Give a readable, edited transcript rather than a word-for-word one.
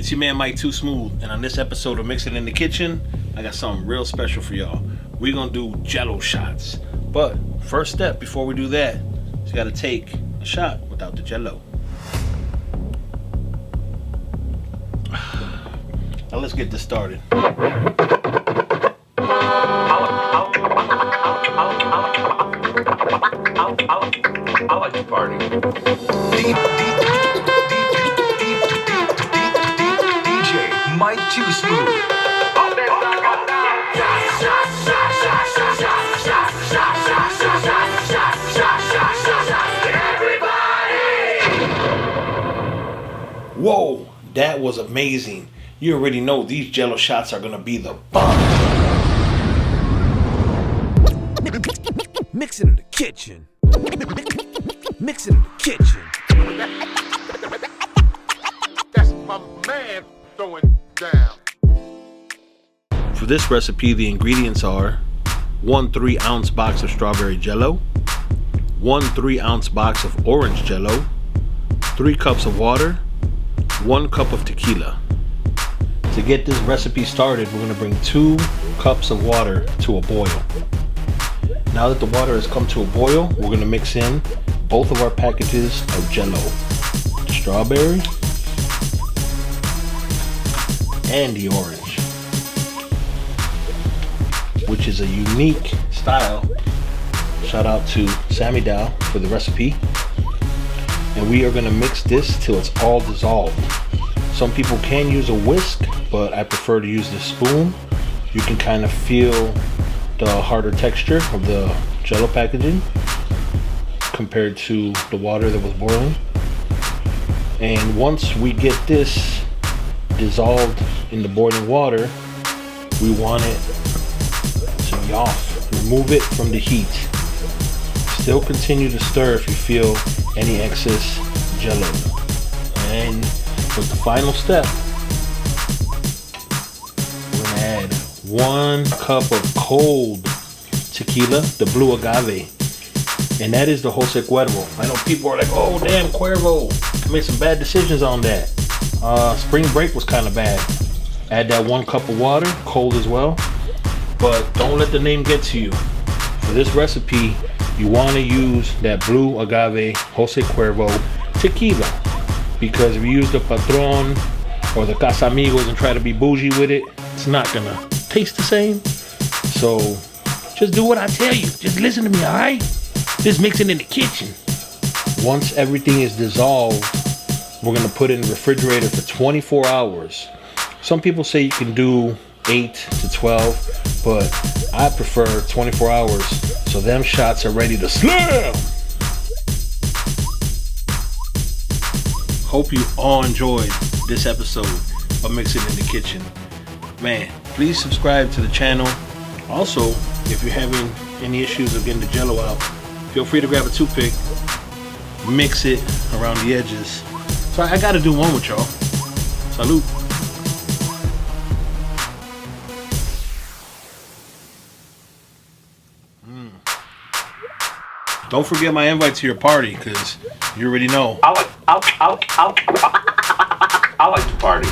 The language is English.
It's your man Mike Too Smooth, and on this episode of Mix It in the Kitchen, I got something real special for y'all. We're gonna do Jello shots. But first step before we do that, you gotta take a shot without the Jello. Now let's get this started. I like to party. DJ Mike Too Smooth. Whoa, that was amazing. You already know these Jello shots are gonna be the bomb. Mix it in the kitchen. Mix it in the kitchen. That's my man throwing down. For this recipe, the ingredients are 1 3-ounce box of strawberry Jello, 1 3-ounce box of orange Jello, 3 cups of water, 1 cup of tequila. To get this recipe started, we're going to bring 2 cups of water to a boil. Now that the water has come to a boil, we're going to mix in both of our packages of Jello, the strawberry and the orange, which is a unique style. Shout out to Sammy Dow for the recipe. And we are going to mix this till it's all dissolved. Some people can use a whisk, but I prefer to use the spoon. You can kind of feel the harder texture of the Jello packaging compared to the water that was boiling. And once we get this dissolved in the boiling water, we want it to be off. Remove it from the heat. Still continue to stir if you feel any excess Jello. And with the final step, we're gonna add 1 cup of cold tequila, the blue agave, and that is the Jose Cuervo. I know people are like, oh damn, Cuervo, I made some bad decisions on that. Spring break was kind of bad. Add that 1 cup of water, cold as well, but don't let the name get to you. For this recipe, you want to use that blue agave Jose Cuervo tequila, because if you use the Patron or the Casamigos and try to be bougie with it, it's not gonna taste the same. So just do what I tell you. Just listen to me, alright? Just mix it in the kitchen. Once everything is dissolved, we're gonna put it in the refrigerator for 24 hours. Some people say you can do 8 to 12, but I prefer 24 hours so them shots are ready to slam. Hope you all enjoyed this episode of Mix It in the Kitchen. Man, please subscribe to the channel. Also, if you're having any issues of getting the Jello out, feel free to grab a toothpick, mix it around the edges. So I gotta do one with y'all. Salud. Don't forget my invite to your party, because you already know. I like to party.